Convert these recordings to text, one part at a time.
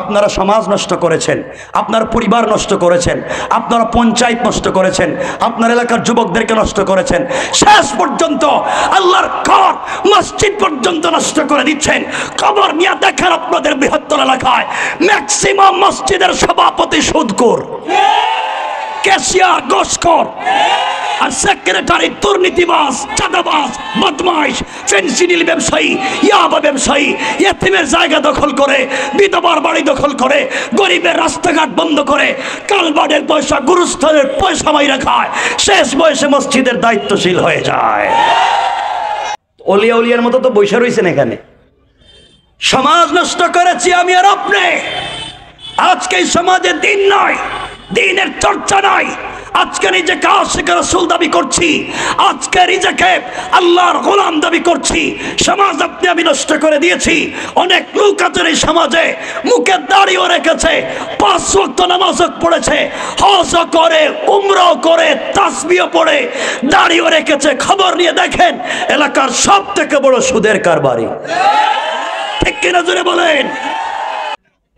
আপনারা সমাজ নষ্ট করেছেন, আপনার পরিবার নষ্ট করেছেন, আপনারা পঞ্চায়েত নষ্ট করেছেন, আপনার এলাকার যুবকদেরকে নষ্ট করেছেন, শেষ পর্যন্ত আল্লাহর ঘর মসজিদ পর্যন্ত নষ্ট করে দিচ্ছেন। খবর নিয়ে দেখেন আপনাদের বৃহত্তর এলাকায় ম্যাক্সিমাম মসজিদের সভাপতি সুদখোর, ক্যাশিয়ার ঘুষখোর, আর সেক্রেটারি দুর্নীতিবাজ, চাঁদাবাজ, বদমাইশ, ফেনসিডিল ব্যবসায়ী, ইয়াবা ব্যবসায়ী, ইয়েতিমের জায়গা দখল করে, বিধবার বাড়ি দখল করে, গরিবের রাস্তাঘাট বন্ধ করে, কালবাড়ের পয়সা, গুরুস্থানের পয়সা মাইরা খায়, শেষ বয়সে মসজিদের দায়িত্বশীল হয়ে যায়। অলিয়া উলিয়ার মতো তো বৈশা রয়েছেন এখানে। সমাজ নষ্ট করেছি আমি আর আপনি। আজকে এই সমাজে দিন নয়, দিনের চর্চা নাই। আজকে নিজেকে আশিক রাসূল দাবি করছি, আজকে নিজেকে আল্লাহর গোলাম দাবি করছি। সমাজ আপনি আমি নষ্ট করে দিয়েছি। অনেক লোক আছে এই সমাজে মুখে দাড়িও রেখেছে, 5 ওয়াক্ত নামাজও পড়েছে, হজও করে, উমরাও করে, তাসবিহও পড়ে, দাড়িও রেখেছে। খবর নিয়ে দেখেন এলাকার সব থেকে বড় সুদের কারবারি। ঠিক কিনা জোরে বলেন?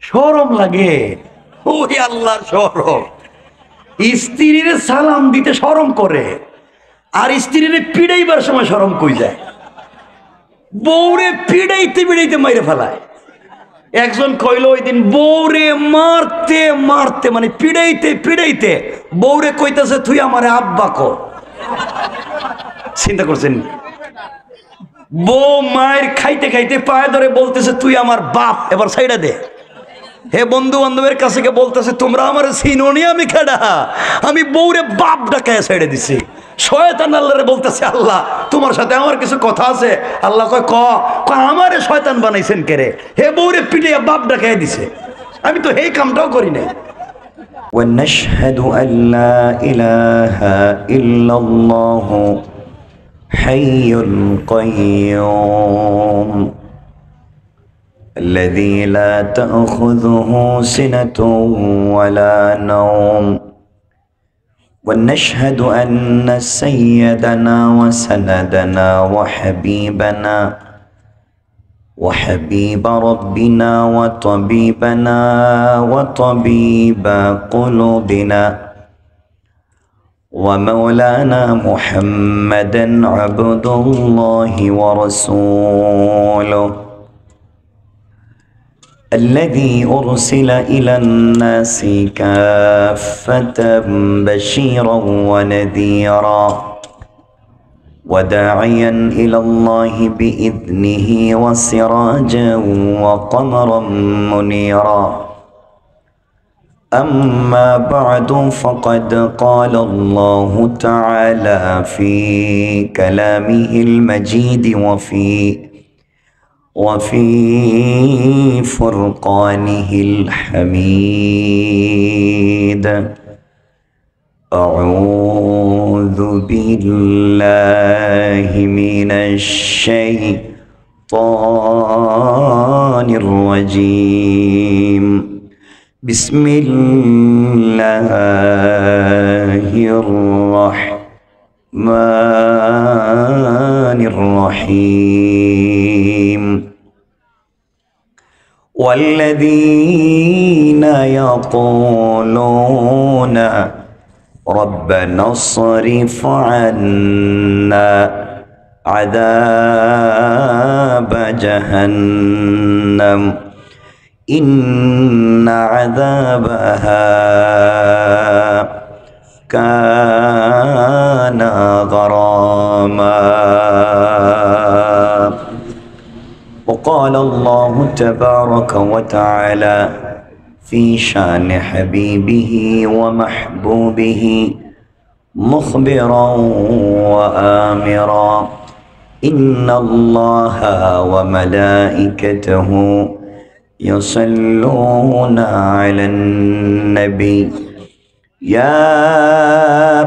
শরম লাগে, ওই আল্লাহর শরম। স্ত্রীর সালাম দিতে শরম করে, আর স্ত্রীর পিড়াইবার সময় শরম কই যায়। বউরে পিড়াইতে পিড়াইতে মাইরে ফেলায়। একজন কইল ওই দিন, বউরে মারতে মারতে, মানে পিড়াইতে পিড়াইতে বউরে কইতেছে তুই আমারে আব্বা কর। চিন্তা করছেন? বউ মায়ের খাইতে খাইতে পায়ে ধরে বলতেছে তুই আমার বাপ, এবার সাইডা দে। হে বন্ধু বান্ধবের কাছে কে বলতেছে তোমরা আমার চিনোনি, আমি খেডা, আমি বউরে বাপ ডাকায় ছেড়ে দিছি। শয়তান আল্লাহরে বলতেছে আল্লাহ তোমার সাথে আমার কিছু কথা আছে। আল্লাহ কয় ক আমারে শয়তান বানাইছেন কে রে? হে বউরে পিটিয়ে বাপ ডাকায় দিছে, আমি তো এই কামটাও করি নাই। ونشهد أن لا إله إلا الله حي القيوم الذي لا تأخذه سنة ولا نوم ونشهد أن سيدنا وسندنا وحبيب ربنا وطبيبنا وطبيب قلوبنا ومولانا محمدا عبد الله ورسوله الذي أرسل إلى الناس كافة بشيرا ونذيرا وداعيا إلى الله بإذنه وسراجا وقمرا منيرا أما بعد فقد قال الله تعالى في كلامه المجيد وفي فرقانه الحميد أعوذ بالله من الشيطان الرجيم بسم الله الرحمن الرحيم والذين يقولون ربنا اصرف عنا عذاب جهنم إن عذابها كان غراما وقال الله تبارك وتعالى في شان حبيبه ومحبوبه مخبرا وآمرا إن الله وملائكته يصلون على النبي يا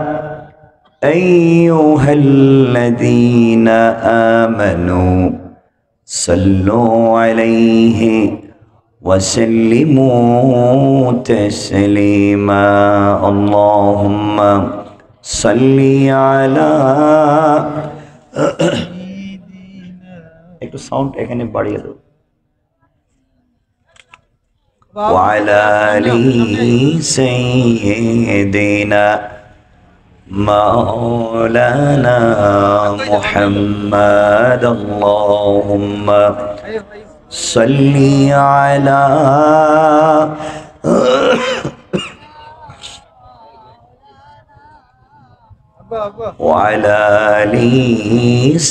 أيها الذين آمنوا صلوا عليه وسلموا تسليما اللهم صل على একটু সাউন্ড এখানে বাড়িয়ে দাও। وعلى آل سيدنا مولانا محمد اللهم صل على وعلى آل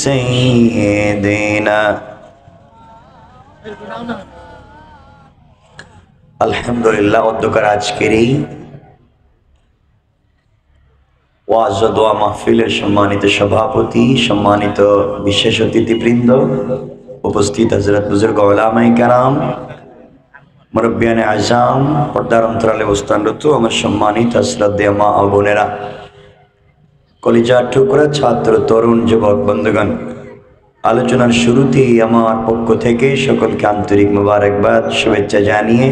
سيدنا আলহামদুলিল্লাহ। অধ্যকার আজকের এই ওয়াজ ও দোয়া মাহফিলের সম্মানিত সভাপতি, সম্মানিত বিশেষ অতিথিবৃন্দ, উপস্থিত হযরত বুজুর্গ উলামায়ে কেরাম, মুরব্বিয়ানে আযম, পর্দার অন্তরালে অবস্থানরত আমার সম্মানিত শ্রদ্ধেয় মা ও বোনেরা, কলিজার টুকরা ছাত্র, তরুণ, যুবক বন্ধুগণ, আলোচনার শুরুতেই আমার পক্ষ থেকে সকলকে আন্তরিক মোবারকবাদ, শুভেচ্ছা জানিয়ে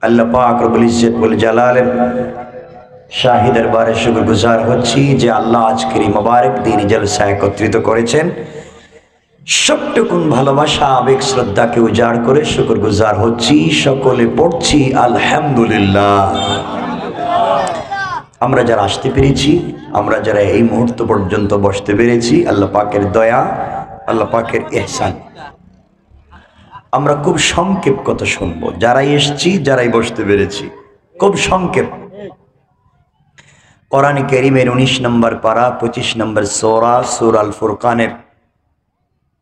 আল্লাহ পাক রব্বুল ইজ্জত ওয়াল জালালের শাহী দরবারে শুকরগুজার হচ্ছি যে আল্লাহ আজকের এই মোবারক দিনী জলসা একত্রিত করেছেন। সবটুকুন ভালোবাসা, আবেগ, শ্রদ্ধাকে উজাড় করে শুকরগুজার হচ্ছি। সকলে পড়ছি আলহামদুলিল্লাহ। আমরা যারা আসতে পেরেছি, আমরা যারা এই মুহূর্ত পর্যন্ত বসতে পেরেছি, আল্লাহ পাকের দয়া, আল্লাহ পাকের ইহসান। আমরা খুব সংক্ষেপ কথা শুনবো, যারাই এসছি, যারাই বসতে পেরেছি, খুব সংক্ষেপ। কোরআন কারীমের 19 নম্বর পারা 25 নম্বর সূরা সূরা আল ফুরকানের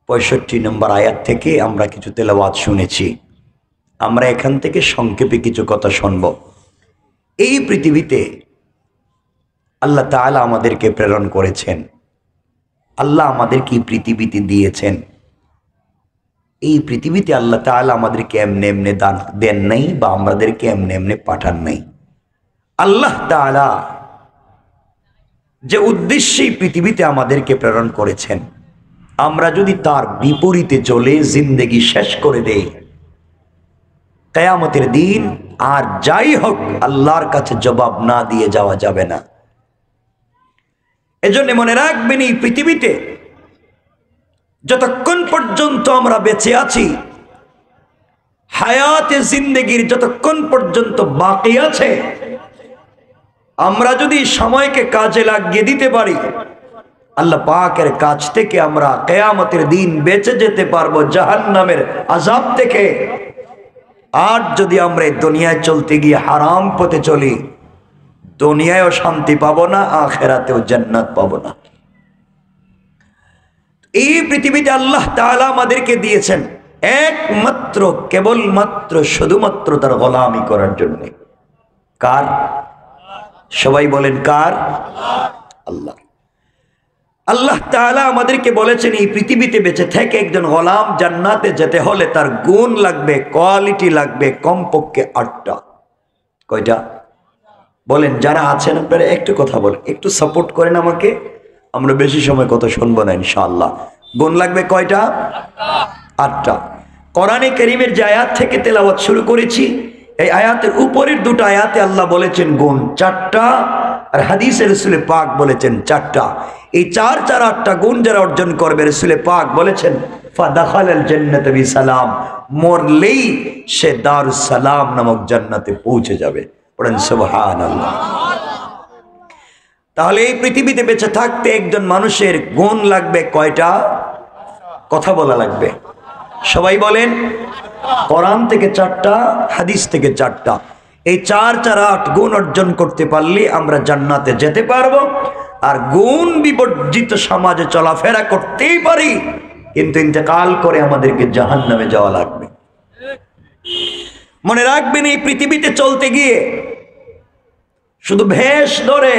65 নম্বর আয়াত থেকে আমরা কিছু তেলাওয়াত শুনেছি। আমরা এখান থেকে সংক্ষেপে কিছু কথা শুনবো। এই পৃথিবীতে আল্লাহ তাআলা আমাদেরকে প্রেরণ করেছেন, আল্লাহ আমাদেরকে এই পৃথিবীতে দিয়েছেন। এই পৃথিবীতে আল্লাহ তাআলা আমাদেরকে এমনি এমনি দান দেন নাই, বা আমাদেরকে এমনি এমনি পাঠান নাই। আল্লাহ তাআলা যে উদ্দেশ্যে পৃথিবীতে আমাদেরকে প্রেরণ করেছেন, আমরা যদি তার বিপরীতে চলে জিন্দেগি শেষ করে দেই, কিয়ামতের দিন আর যাই হোক আল্লাহর কাছে জবাব না দিয়ে যাওয়া যাবে না। এজন্য মনে রাখবেন, এই পৃথিবীতে যতক্ষণ পর্যন্ত আমরা বেঁচে আছি, হায়াতে জিন্দেগির যতক্ষণ পর্যন্ত বাকি আছে, আমরা যদি সময়কে কাজে লাগিয়ে দিতে পারি, আল্লাহ পাকের কাছ থেকে আমরা কিয়ামতের দিন বেঁচে যেতে পারবো জাহান্নামের আযাব থেকে। আর যদি আমরা এই দুনিয়ায় চলতে গিয়ে হারাম পথে চলি, দুনিয়ায়ও শান্তি পাবো না, আখিরাতেও জান্নাত পাবো না। এই পৃথিবীতে আল্লাহ তাআলা আমাদেরকে দিয়েছেন একমাত্র, কেবলমাত্র, শুধুমাত্র তার গোলামি করার জন্য। কার? সবাই বলেন কার? আল্লাহ। আল্লাহ তাআলা আমাদেরকে বলেছেন এই পৃথিবীতে বেঁচে থেকে একজন গোলাম জান্নাতে যেতে হলে তার গুণ লাগবে, কোয়ালিটি লাগবে কমপক্ষে 8টা। কয়টা বলেন? যারা আছেন আপনারা একটু কথা বলেন, একটু সাপোর্ট করেন আমাকে, আমরা বেশি সময় কথা শুনবো না ইনশাআল্লাহ। গুণ লাগবে কয়টা? 8টা। কোরআনে কারীমের যে আয়াত থেকে তেলাওয়াত শুরু করেছি, এই আয়াতের উপরের দুটো আয়াতে আল্লাহ বলেছেন গুণ 4টা, আর হাদিসে রাসূল পাক বলেছেন 4টা। এই 4 4 8টা গুণ যারা অর্জন করবে, রাসূল পাক বলেছেন ফাদাখালাল জান্নাত বিসালাম, মরলেই সে দারুস সালাম নামক জান্নাতে পৌঁছে যাবে। পড়েন সুবহানাল্লাহ। তাহলে এই পৃথিবীতে বেঁচে থাকতে একজন মানুষের গুণ লাগবে কয়টা? কথা বলা লাগবে, সবাই বলেন। কোরআন থেকে 4টা, হাদিস থেকে 4টা। এই 4 4 8 গুণ অর্জন করতে পারলে আমরা জান্নাতে যেতে পারবো। আর গুণ বিবর্জিত সমাজে চলাফেরা করতেই পারি, কিন্তু ইন্তেকাল করে আমাদেরকে জাহান্নামে যাওয়া লাগবে। মনে রাখবেন, এই পৃথিবীতে চলতে গিয়ে শুধু ভেষ ধরে,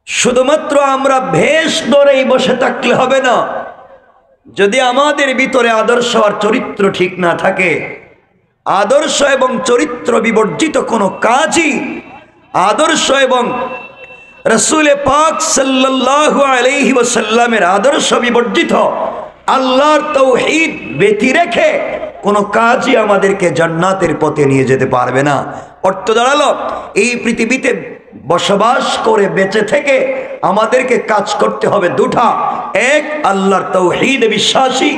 শুধুমাত্র আমরা ভেষ ধরেই বসে থাকলে হবে না। যদি আমাদের ভিতরে আদর্শ আর চরিত্র ঠিক না থাকে, আদর্শ এবং চরিত্র বিবর্জিত কোনো কাজই, আদর্শ এবং রাসূল পাক সাল্লাল্লাহু আলাইহি ওয়াসাল্লামের আদর্শ বিবর্জিত, আল্লাহর তাওহীদ ব্যতি রেখে কোনো কাজই আমাদেরকে জান্নাতের পথে নিয়ে যেতে পারবে না। অর্থ দাঁড়ালো, এই পৃথিবীতে বসবাস করে বেঁচে থেকে আমাদেরকে কাজ করতে হবে দুটা: এক, আল্লাহর তাওহীদে বিশ্বাসী;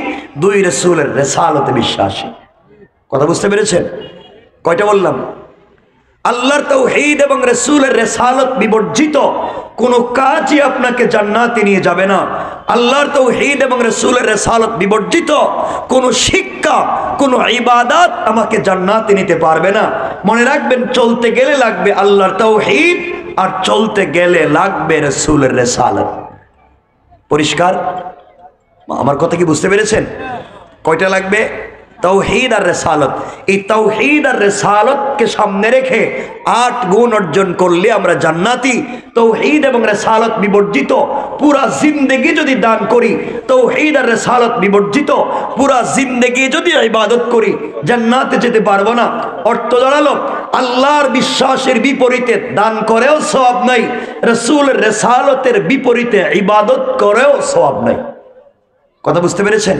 দুই, রাসূলের রিসালাতে বিশ্বাসী। কথা বুঝতে পেরেছেন? কয়টা বললাম? আল্লাহর তাওহীদ এবং রাসূলের রিসালাত বিবর্জিত কোনো কাজই আপনাকে জান্নাতে নিয়ে যাবে না। আল্লাহর তাওহীদ এবং রাসূলের রিসালাত বিবর্জিত কোনো শিক্ষা, কোনো ইবাদত আমাকে জান্নাতে নিতে পারবে না। মনে রাখবেন, চলতে গেলে লাগবে আল্লাহর তাওহীদ, আর চলতে গেলে লাগবে রাসূলের রিসালাত। পরিষ্কার? আমার কথা কি বুঝতে পেরেছেন? কয়টা লাগবে? তাওহীদ আর রিসালাত। এই তাওহীদ আর রিসালাতকে সামনে রেখে 8 গুণ অর্জন করলে আমরা জান্নাতি। তাওহীদ এবং রিসালাত বিবর্জিত পুরা জিন্দেগি যদি দান করি, তাওহীদ আর রিসালাত বিবর্জিত পুরা জিন্দেগি যদি ইবাদত করি, জান্নাতে যেতে পারবো না। অর্থ দাঁড়ালো, আল্লাহর বিশ্বাসের বিপরীতে দান করেও সওয়াব নাই, রাসূলের রিসালাতের বিপরীতে ইবাদত করেও সওয়াব নাই। কথা বুঝতে পেরেছেন?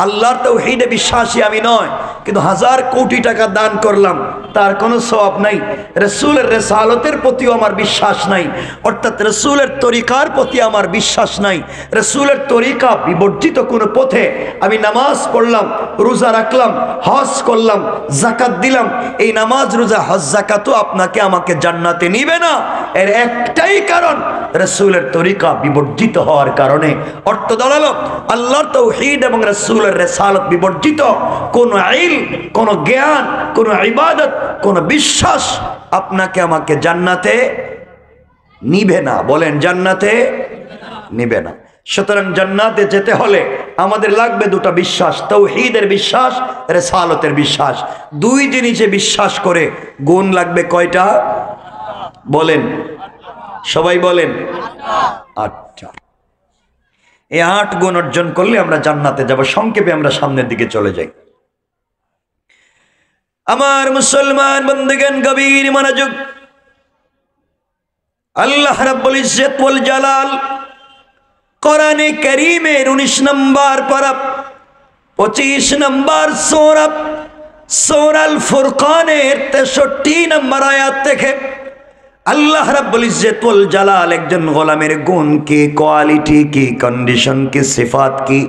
আল্লাহর তাওহীদে বিশ্বাসী আমি নয়, কিন্তু 1000 কোটি টাকা দান করলাম, তার কোনো সওয়াব নাই। রাসূলের রিসালাতের প্রতিও আমার বিশ্বাস নাই, অর্থাৎ রাসূলের তরিকার প্রতি আমার বিশ্বাস নাই। রাসূলের তরিকা বিবর্জিত কোনো পথে আমি নামাজ পড়লাম, রোজা রাখলাম, হজ করলাম, যাকাত দিলাম, এই নামাজ, রোজা, হজ, যাকাতও আপনাকে আমাকে জান্নাতে নিবে না। এর একটাই কারণ, রাসূলের তরিকা বিবর্জিত হওয়ার কারণে। অর্থ দাঁড়ালো, আল্লাহর তাওহীদ এবং রাসূলের রিসালাত বিবর্জিত কোন ইলম, কোন জ্ঞান, কোন ইবাদত, কোন বিশ্বাস আপনাকে আমাকে জান্নাতে নিবে না। বলেন, জান্নাতে নিবে না। সুতরাং জান্নাতে যেতে হলে আমাদের লাগবে দুটো বিশ্বাস, তাওহীদের বিশ্বাস, রিসালাতের বিশ্বাস। দুই জিনিসে বিশ্বাস করে গুণ লাগবে কয়টা? বলেন, সবাই বলেন। 8টা। এই 8 গুণ অর্জন করলে আমরা জান্নাতে যাব। সংক্ষেপে আমরা সামনের দিকে চলে যাই। আমার মুসলমান বন্ধুগণ, গভীর মনোযোগ। আল্লাহ রাব্বুল ইজ্জত ওয়াল জালাল কোরআনে কারীমের 19 নম্বর পারা 25 নম্বর সূরা সূরাল ফুরকানের 63 নম্বর আয়াত থেকে আল্লাহ রাব্বুল ইজ্জত ওয়াল জালাল একজন গোলামের গুণ কি, কোয়ালিটি কি, কন্ডিশন কি, সিফাত কি,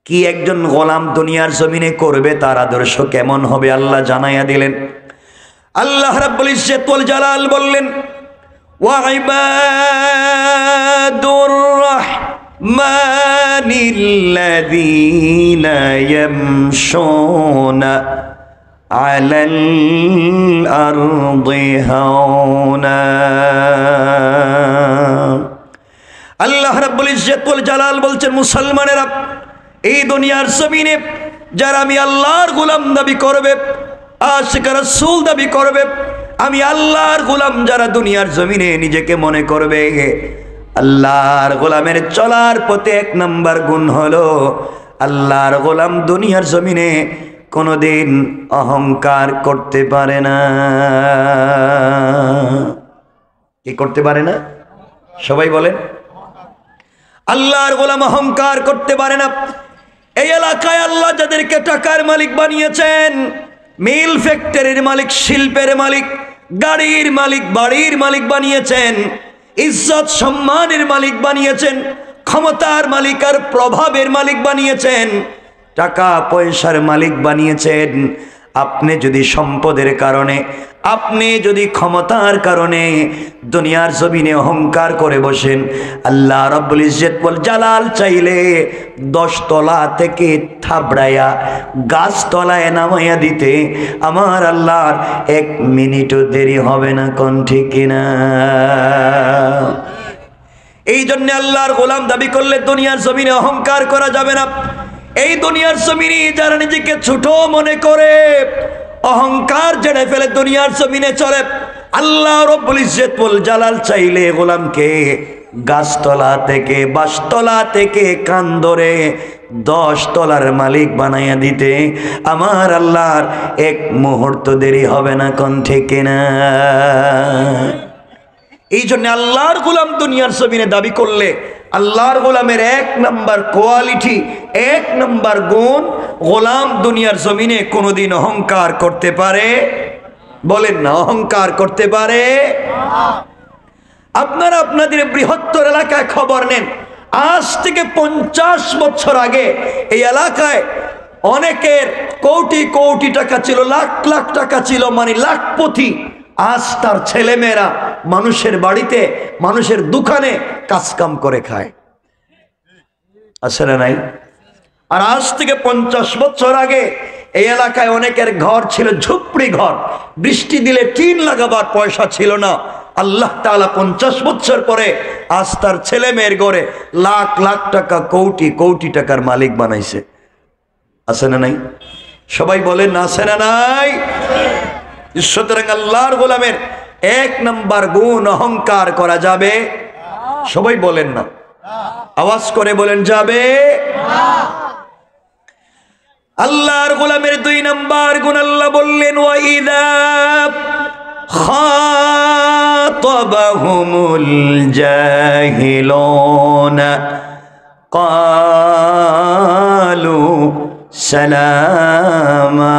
কি একজন গোলাম দুনিয়ার জমিনে করবে, তার আদর্শ কেমন হবে আল্লাহ জানাইয়া দিলেন। আল্লাহ রাব্বুল ইজ্জত ওয়াল জালাল বললেন, ওয়া ইবাদুর রাহমানিল্লাযীনা ইয়ামশুনা আলাল আরদি হাওনা। আল্লাহ রাব্বুল ইজ্জত ওয়াল জালাল বলছেন, মুসলমানেরা, এই দুনিয়ার জমিনে যারা আমি আল্লাহর গোলাম দাবি করবে, আশিক রাসূল দাবি করবে, আমি আল্লাহর গোলাম যারা দুনিয়ার জমিনে নিজেকে মনে করবে, আল্লাহর গোলামের চলার পথে 1 নম্বর গুণ হলো, আল্লাহর গোলাম দুনিয়ার জমিনে কোনোদিন অহংকার করতে পারে না। কি করতে পারে না? সবাই বলেন। আল্লাহর গোলাম অহংকার করতে পারে না। এই এলাকায় আল্লাহ যাদেরকে টাকার মালিক বানিয়েছেন, মিল ফ্যাক্টরির মালিক, শিল্পের মালিক, গাড়ির মালিক, বাড়ির মালিক বানিয়েছেন, ইজ্জত সম্মানের মালিক বানিয়েছেন, ক্ষমতার মালিক আর প্রভাবের মালিক বানিয়েছেন, টাকা পয়সার মালিক বানিয়েছেন। আপনি যদি সম্পদের কারণে, আপনি যদি ক্ষমতার কারণে দুনিয়ার জমিনে অহংকার করে বসেন, আল্লাহ রাব্বুল ইজ্জত ওয়াল জালাল চাইলে 10 তলা থেকে থাবড়াইয়া গাছ তলায় নামাইয়া দিতে আমার আল্লাহর 1 মিনিটও দেরি হবে না। কোন ঠিক কিনা? এই জন্য আল্লাহর গোলাম দাবি করলে দুনিয়ার জমিনে অহংকার করা যাবে না। এই দুনিয়ার জমিনে যারা নিজেকে ছোট মনে করে, অহংকার জেনে ফেলে দুনিয়ার জমিনে চলে, আল্লাহ রাব্বুল ইজ্জত ওয়াল জালাল চাইলে গোলামকে গাছতলা থেকে, বাঁশতলা থেকে কান ধরে 10 তলার মালিক বানাইয়া দিতে আমার আল্লাহর 1 মুহূর্ত দেরি হবে না। কোন ঠিক কিনা? এই জন্য আল্লাহর গোলাম দুনিয়ার জমিনে দাবি করলে আল্লাহর গোলামের 1 নম্বর কোয়ালিটি, 1 নম্বর গুণ, গোলাম দুনিয়ার জমিনে কোনোদিন অহংকার করতে পারে? বলেন না, অহংকার করতে পারে? আপনারা আপনাদের বৃহত্তর এলাকায় খবর নেন, আজ থেকে 50 বছর আগে এই এলাকায় অনেকের কোটি কোটি টাকা ছিল, লাখ লাখ টাকা ছিল, মানে লাখপতি। আজ তার ছেলেমেয়েরা মানুষের বাড়িতে, মানুষের দোকানে কাজকাম করে খায়, আছে না নাই? আর আজ থেকে 50 বছর আগে এই এলাকায় অনেকের ঘর ছিল ঝুপড়ি ঘর, বৃষ্টি দিলে টিন লাগাবার পয়সা ছিল না। আল্লাহ তাআলা 50 বছর পরে আজ তার ছেলে মেয়ের ঘরে লাখ লাখ টাকা, কোটি কোটি টাকার মালিক বানাইছে, আছে না নাই? সবাই বলেন আছে না নাই? সুতরাং আল্লাহর গোলামের 1 নাম্বার গুণ অহংকার করা যাবে? সবাই বলেন না, আওয়াজ করে বলেন যাবে? আল্লাহর গোলামের 2 নাম্বার গুণ আল্লাহ বললেন ওয়াইদা খাতাবাহুমুল জাহিলুনা ক্বালু সালামা।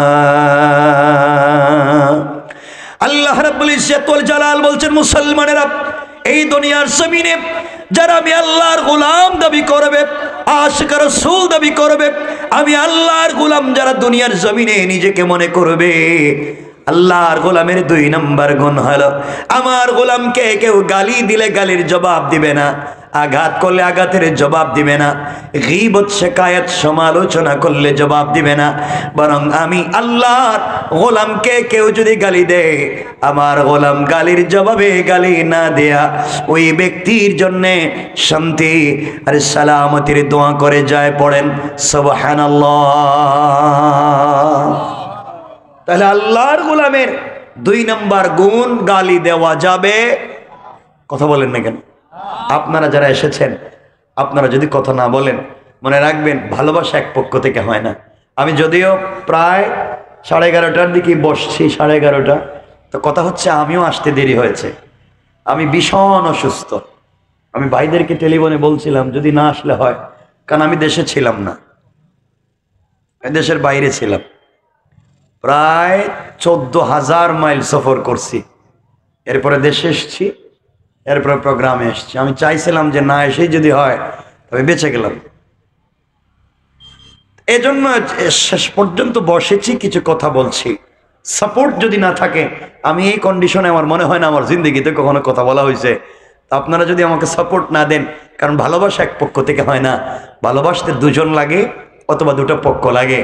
আল্লাহ রাব্বুল ইজ্জত ওয়াল জালাল বলছেন, মুসলমানেরা এই দুনিয়ার জমিনে যারা আমি আল্লাহর গোলাম দাবি করবে, আশিক রাসূল দাবি করবে, আমি আল্লাহর গোলাম যারা দুনিয়ার জমিনে নিজেকে মনে করবে, আল্লাহর গোলামের 2 নাম্বার গুণ হলো আমার গোলামকে কেউ গালি দিলে গালির জবাব দিবে না, আঘাত করলে আঘাতের জবাব দিবে না, গীবত শিকায়াত সমালোচনা করলে জবাব দিবে না, বরং আমি আল্লাহর গোলামকে কেউ যদি গালি দেয়, আমার গোলাম গালির জবাবে গালি না দেয়া ওই ব্যক্তির জন্য শান্তি আর সালামতির দোয়া করে যায়। পড়েন সুবহানাল্লাহ। তাহলে আল্লাহর গোলামের 2 নাম্বার গুণ গালি দেওয়া যাবে? কথা বলেন না কেন? আপনারা যারা এসেছেন, আপনারা যদি কথা না বলেন, মনে রাখবেন ভালোবাসা এক পক্ষ থেকে হয় না। আমি যদিও প্রায় 11:30টার দিকে বসছি, 11:30টা, তো কথা হচ্ছে আমিও আসতে দেরি হয়েছে, আমি ভীষণ অসুস্থ। আমি ভাইদেরকে টেলিফোনে বলছিলাম যদি না আসলে হয়, কারণ আমি দেশে ছিলাম না, দেশের বাইরে ছিলাম, প্রায় 14,000 মাইল সফর করছি, এরপরে দেশে এসছি, এরপরে প্রোগ্রামে এসছি। আমি চাইছিলাম যে না এসেই যদি হয় তবে বেঁচে গেলাম, এজন্য শেষ পর্যন্ত বসেছি, কিছু কথা বলছি। সাপোর্ট যদি না থাকে, আমি এই কন্ডিশনে আমার মনে হয় না আমার জিন্দগিতে কখনো কথা বলা হয়েছে। তো আপনারা যদি আমাকে সাপোর্ট না দেন, কারণ ভালোবাসা এক পক্ষ থেকে হয় না, ভালোবাসতে 2 জন লাগে অথবা 2টা পক্ষ লাগে।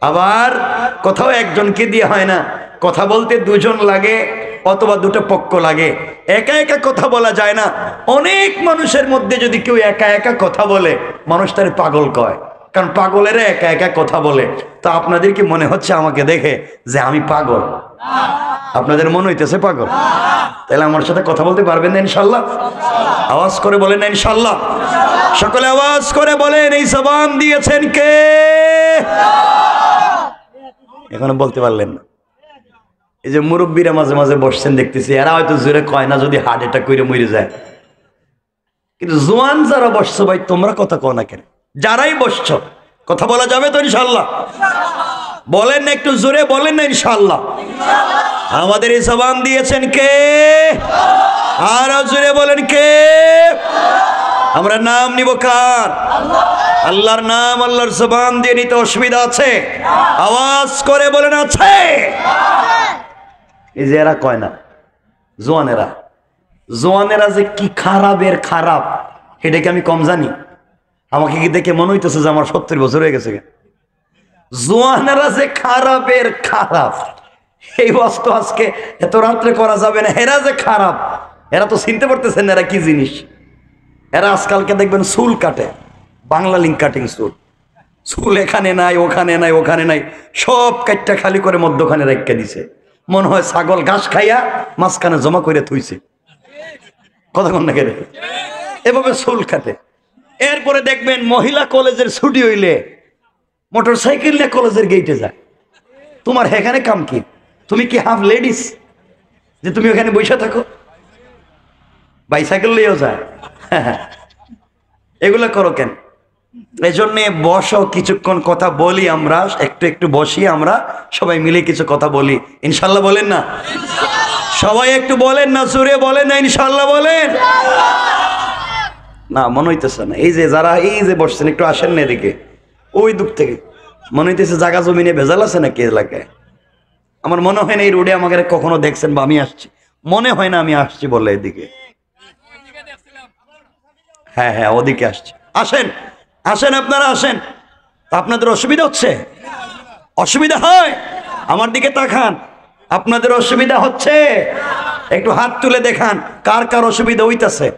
আবার কোথাও একজনকে দিয়ে হয় না, কথা বলতে 2 জন লাগে অথবা 2টা পক্ষ লাগে। একা একা কথা বলা যায় না। অনেক মানুষের মধ্যে যদি কেউ একা একা কথা বলে, মানুষ তার পাগল কয়, কারণ পাগলেরা একা একা কথা বলে। তো আপনাদের কি মনে হচ্ছে আমাকে দেখে যে আমি পাগল? আপনাদের মনে হইতেছে পাগল? তাহলে আমার সাথে কথা বলতে পারবেন না ইনশাল্লাহ? আওয়াজ করে বলেন না ইনশাল্লাহ? সকলে আওয়াজ করে বলেন এই জবান দিয়েছেন কে? এখনো বলতে পারলেন না? এই যে মুরব্বীরা মাঝে মাঝে বসছেন দেখতেছি, এরা হয়তো জোরে কয় না যদি হার্ট অ্যাটাক করে মরে যায়, কিন্তু জোয়ান যারা বসছো ভাই তোমরা কথা কও না কেন? যারাই বসছো কথা বলা যাবে তো ইনশাল্লাহ? বলেন না একটু জোরে বলেন না ইনশাল্লাহ? আমাদের এই জবান দিয়েছেন কে? আর জোরে বলেন কে? আমরা নাম নিব কার? আল্লাহর নাম, আল্লাহর জবান দিয়ে নিতে অসুবিধা আছে? আওয়াজ করে বলেন আছে? এই যে এরা কয় না, জোয়ানেরা, জোয়ানেরা যে কি খারাপের খারাপ, এটাকে আমি কম জানি? আমাকে কি দেখে মনে হইতেছে যে আমার 70 বছর হয়ে গেছে? জোয়ানেরা যে খারাপের খারাপ, এই বস্তু আজকে এত রাত্রে করা যাবে না। এরা যে খারাপ, এরা তো চিনতে পারতেছেন এরা কি জিনিস। এরা আজকালকে দেখবেন চুল কাটে, বাংলা লিঙ্ক কাটিং চুল, চুল এখানে নাই ওখানে নাই ওখানে নাই, সব কাটটা খালি করে মধ্যখানে রেখে দিছে, মনে হয় ছাগল ঘাস খাইয়া মাঝখানে জমা করে থুইছে। কথা কন না কেন? এভাবে চুল কাটে। এরপরে দেখবেন মহিলা কলেজের ছুটি হইলে মোটর সাইকেল নিয়ে কলেজের গেটে যায়। তোমার এখানে কাম কি? তুমি কি হাফ লেডিস যে তুমি ওখানে বসে থাকো? বাইসাইকেল নিয়েও যায়। এগুলো করো কেন? এই জন্যে বসো, কিছুক্ষণ কথা বলি আমরা, একটু একটু বসি আমরা সবাই মিলে কিছু কথা বলি ইনশাল্লাহ। বলেন না সবাই? একটু বলেন না, জোরে বলেন না ইনশাল্লাহ বলেন না? মনে হইতেছে না। এই যে যারা এই যে বসছেন একটু আসেন না এদিকে, ওই দিক থেকে মনে হইতেছে জায়গা জমিনে ভেজাল আছে নাকি এলাকায়। আমার মনে হয় না এই রোডে আমাকে কখনো দেখছেন বা আমি আসছি, মনে হয় না আমি আসছি বলে এদিকে। হ্যাঁ হ্যাঁ ওদিকে আসছি। আসেন আসেন আপনারা আসেন। আপনাদের অসুবিধা হচ্ছে? অসুবিধা হয়? আমার দিকে তাকান। আপনাদের অসুবিধা হচ্ছে? একটু হাত তুলে দেখান কার কার অসুবিধা হইতেছে।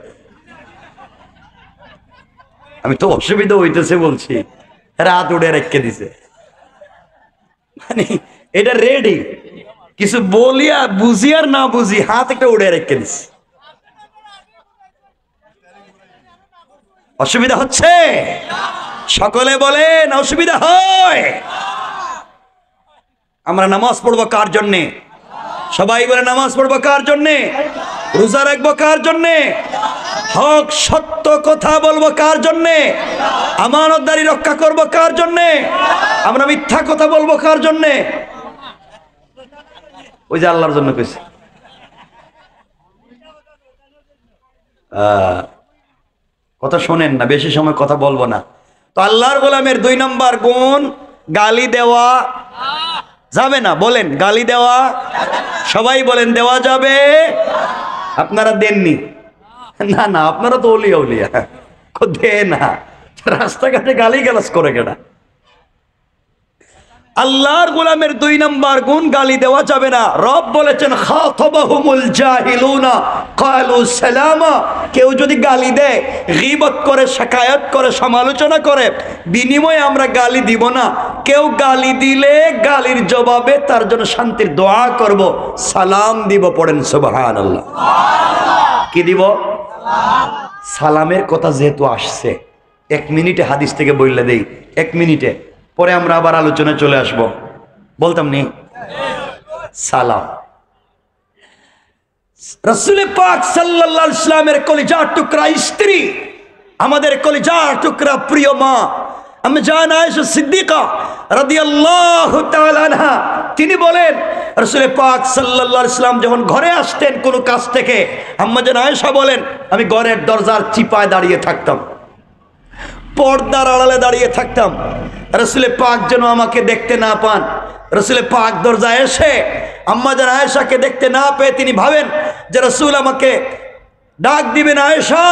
আমি তো অসুবিধা হইতেছে বলছি, রাত উড়ে রেখে দিছে, মানে এটা রেডি, কিছু বলি আর বুঝি আর না বুঝি হাত একটা উড়ে রেখে দিছে। অসুবিধা হচ্ছে? সকলে বলেন অসুবিধা হয়? আমরা নামাজ পড়বো কার জন্যে? সবাই বলে নামাজ পড়বো কার জন্যে? রোজা রাখবো কার জন্যে? হক সত্য কথা বলবো কার জন্যে? আমানতদারি রক্ষা করবো কার জন্যে? আমরা মিথ্যা কথা বলবো কার জন্যে? ওই যে আল্লাহর জন্য কইছে। কথা শোনেন না, বেশি সময় কথা বলবো না। তো আল্লাহর গোলামের 2 নম্বর গুণ গালি দেওয়া যাবে না। বলেন গালি দেওয়া, সবাই বলেন দেওয়া যাবে। আপনারা দেননি? না না, আপনারা তো ওলিয়া উলিয়া দে না, রাস্তাঘাটে গালি গালাজ করে কেনা। আল্লাহর গোলামের 2 নম্বর গুণ গালি দেওয়া যাবে না। রব বলেছেন খাতাবাহুমুল জাহিলুনা ক্বালু সালামা। কেউ যদি গালি দেয়, গীবত করে, শিকায়াত করে, সমালোচনা করে, বিনিময়ে আমরা গালি দিব না। কেউ গালি দিলে গালির জবাবে তার জন্য শান্তির দোয়া করব, সালাম দিব। পড়েন সুবহানাল্লাহ। কি দিব? সালামের কথা যেহেতু আসছে, 1 মিনিটে হাদিস থেকে বললে দেই, 1 মিনিটে, পরে আমরা আবার আলোচনায় চলে আসব। বলতাম নি সালাম। রাসূল পাক সাল্লাল্লাহু আলাইহি ওয়াসাল্লামের কলিজার টুকরা স্ত্রী, আমাদের কলিজার টুকরা প্রিয় মা আম্মা জান আয়েশা সিদ্দিকা রাদিয়াল্লাহু তাআলা আনহা, তিনি বলেন রাসূল পাক সাল্লাল্লাহু আলাইহি ওয়াসাল্লাম যখন ঘরে আসতেন কোনো কাজ থেকে, আম্মা জান আয়েশা বলেন আমি ঘরের দরজার চিপায় দাঁড়িয়ে থাকতাম, পর্দার আড়ালে দাঁড়িয়ে থাকতাম, রাসূল পাক যেন আমাকে দেখতে না পান। রাসূল পাক দরজায় এসে আম্মা জান আয়েশাকে দেখতে না পেয়ে তিনি ভাবেন যে রাসূল আমাকে ডাক দিবেন আয়েশা,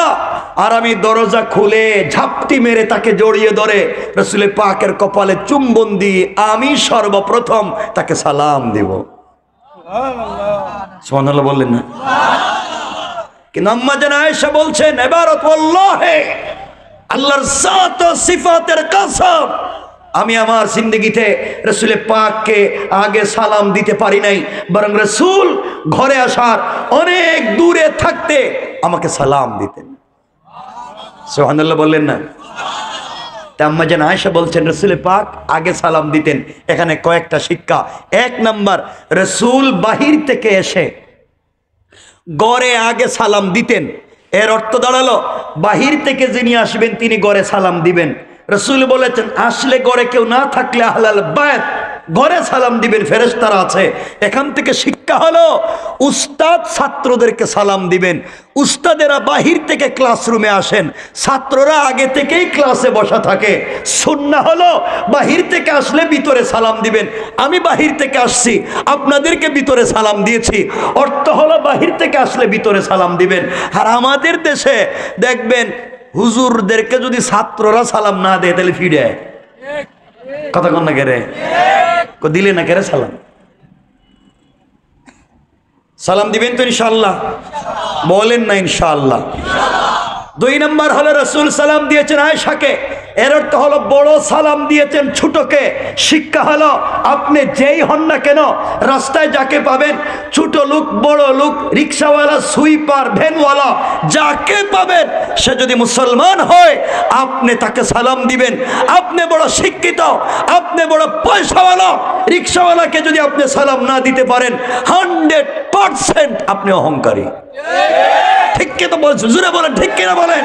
আর আমি দরজা খুলে ঝাপটি মেরে তাকে জড়িয়ে ধরে রাসূল পাকের কপালে চুম্বন দিয়ে আমি সর্বপ্রথম তাকে সালাম দিব। সুবহানাল্লাহ বললেন না? কিন্তু আম্মা জান আয়েশা বলছেন ইবারত ওয়াল্লাহি, আল্লাহর জাত ও সিফাতের কসম, আমি আমার জিন্দেগিতে রাসূল পাককে আগে সালাম দিতে পারি নাই, বরং রাসূল ঘরে আসার অনেক দূরে থাকতে আমাকে সালাম দিতেন। সুবহানাল্লাহ বললেন না? তা আম্মা জান আয়েশা বলছেন রাসূল পাক আগে সালাম দিতেন। এখানে কয়েকটা শিক্ষা। 1 নাম্বার, রাসূল বাহির থেকে এসে গড়ে আগে সালাম দিতেন। এর অর্থ দাঁড়ালো বাহির থেকে যিনি আসবেন তিনি গড়ে সালাম দিবেন। রাসূল বলেছেন আসলে গড়ে কেউ না থাকলে আহলাল বাইত ঘরে সালাম দিবেন, ফেরেশতারা আছে। এখান থেকে শিক্ষা হলো উস্তাদ ছাত্রদেরকে সালাম দিবেন। উস্তাদেরা বাহির থেকে ক্লাসরুমে আসেন, ছাত্ররা আগে থেকেই ক্লাসে বসা থাকে। সুন্নাহ হলো বাহির থেকে আসলে ভিতরে সালাম দিবেন। আমি বাহির থেকে আসছি, আপনাদেরকে ভিতরে সালাম দিয়েছি, অর্থ হলো বাহির থেকে আসলে ভিতরে সালাম দিবেন। আর আমাদের দেশে দেখবেন হুজুরদেরকে যদি ছাত্ররা সালাম না দেয় তাহলে ফিরে কথা কন না কেরে দিলে না কেরে সালাম। সালাম দিবেন তো ইনশাআল্লাহ? বলেন না ইনশাআল্লাহ? 2 নম্বর হলো রাসূল সালাম দিয়েছেন আয়েশাকে, এর অর্থ হলো বড় সালাম দিয়েছেন ছোটকে। শিক্ষা হলো আপনি যেই হন না কেন রাস্তায় যাকে পাবেন, ছোট লোক বড় লোক, রিক্সাওয়ালা, সুইপার, ভ্যানওয়ালা, যাকে পাবেন সে যদি মুসলমান হয় আপনি তাকে সালাম দিবেন। আপনি বড় শিক্ষিত, আপনি বড় পয়সাওয়ালা, রিক্সাওয়ালাকে যদি আপনি সালাম না দিতে পারেন 100% আপনি অহংকারী। ঠিক কি তো বলছেন? জোরে বলেন ঠিক কিনা বলেন?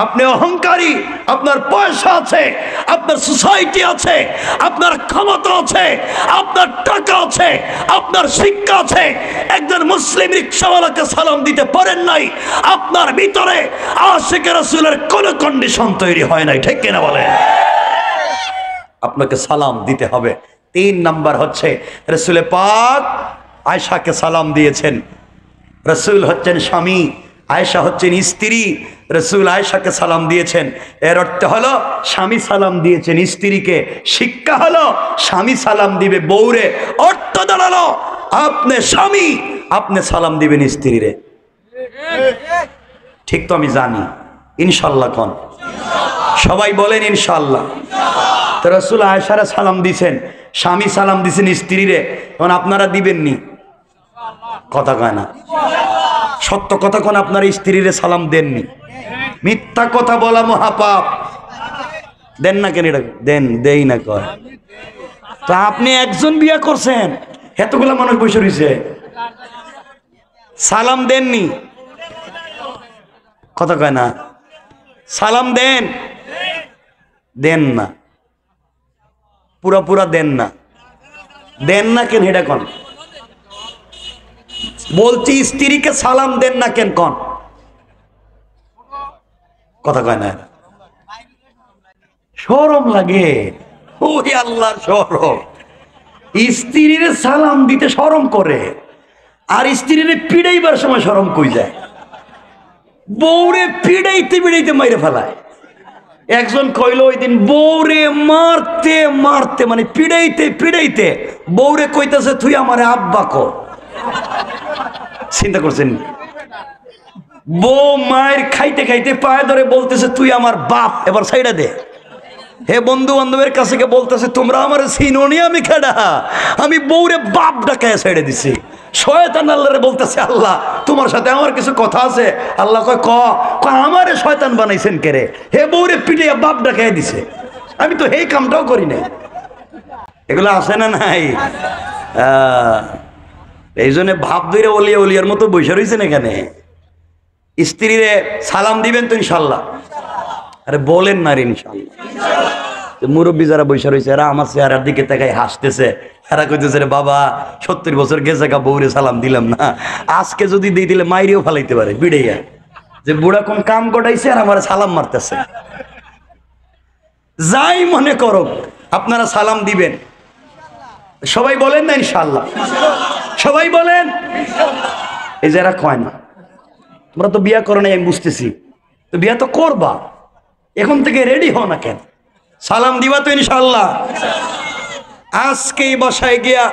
আপনি অহংকারী। আপনার পয়সা আছে, আপনার সোসাইটি আছে, আপনার ক্ষমতা আছে, আপনার টাকা আছে, আপনার শিক্ষা আছে, একজন মুসলিম রিকশাওয়ালাকে সালাম দিতে পারেন নাই, আপনার ভিতরে আশিকে রাসূলের কোন কন্ডিশন তৈরি হয় নাই। ঠিক কিনা বলেন? আপনাকে সালাম দিতে হবে। 3 নাম্বার হচ্ছে রাসূল পাক আয়েশাকে সালাম দিয়েছেন। রাসূল হচ্ছেন স্বামী, আয়েশা হচ্ছেন স্ত্রী। রাসূল আয়েশাকে সালাম দিয়েছেন, এর অর্থ হলো স্বামী সালাম দিয়েছেন স্ত্রীকে। শিক্ষা হলো স্বামী সালাম দিবে বউরে। অর্থ দাঁড়ালো আপনি স্বামী, আপনি সালাম দিবেন স্ত্রীরে। ঠিক তো আমি জানি, ইনশাল্লাহ কোন সবাই বলেন ইনশাল্লাহ। তো রাসূল আয়েশারে সালাম দিছেন, স্বামী সালাম দিছেন স্ত্রীরে, এখন আপনারা দিবেননি? কথা কয় না, সত্য কথা কোন আপনার স্ত্রীরে সালাম দেননি? মিথ্যা কথা বলা মহাপাপ। দেন না কেন? এটা দেন, দেই না কয়। তা আপনি একজন বিয়ে করছেন, এতগুলা মানুষ বসে রয়েছে, সালাম দেননি? কথা কয় না, সালাম দেন? দেন না, পুরা পুরা দেন না। দেন না কেন এটা কোন? বলছি স্ত্রীকে সালাম দেন না কেন কোন? কথা কয় না, শরম লাগে। ওই আল্লাহর শরম, স্ত্রীর সালাম দিতে শরম করে, আর স্ত্রীর পিড়াইবার সময় শরম কই যায়? বউরে পিড়াইতে পিড়াইতে মাইরে ফেলায়। একজন কইল ওই দিন, বউরে মারতে মারতে, মানে পিড়াইতে পিড়াইতে বউরে কইতেছে তুই আমারে আব্বা কো। চিন্তা করছেন? বউ মায়ের খাইতে খাইতে পায়ে ধরে বলতেছে তুই আমার বাপ, এবার সাইডা দে। হে বন্ধু বান্ধবের কাছে বলতেছে তোমরা আমার চিনোনি, আমি খেডা, আমি বউরে বাপ ডাকায় সাইডে দিছি। শয়তান আল্লাহরে বলতেছে আল্লাহ তোমার সাথে আমার কিছু কথা আছে। আল্লাহ কয় ক আমারে শয়তান বানাইছেন কে রে? হে বউরে পিটিয়ে বাপ ডাকায় দিছে, আমি তো এই কামটাও করি না। এগুলো আছে না নাই? এই জন্য ভাব ধরে অলিয়া অলিয়ার মতো বসে রয়েছেন এখানে। স্ত্রীরে সালাম দিবেন তো ইনশাল্লাহ? আরে বলেন না রে ইনশাল্লাহ। মুরব্বী যারা বসে রয়েছে এরা আমার চেহারার দিকে তাকাই হাসতেছে, এরা কইতেছে রে বাবা 70 বছর গেছে গা, বউরে সালাম দিলাম না, আজকে যদি দিয়ে দিলে মাইরিও ফালাইতে পারে বিড়াইয়া, যে বুড়া কোন কাম কটাইছে আর আমার সালাম মারতেছে। যাই মনে করো আপনারা সালাম দিবেন। সবাই বলেন না ইনশাল্লাহ? সবাই বলেন। এই যারা কয় না তোমরা তো বিয়া করো নাই, আমি বুঝতেছি, তো বিয়া তো করবা, এখন থেকে রেডি হও না কেন? সালাম দিবা তো ইনশাল্লাহ? আজকেই বাসায় গিয়া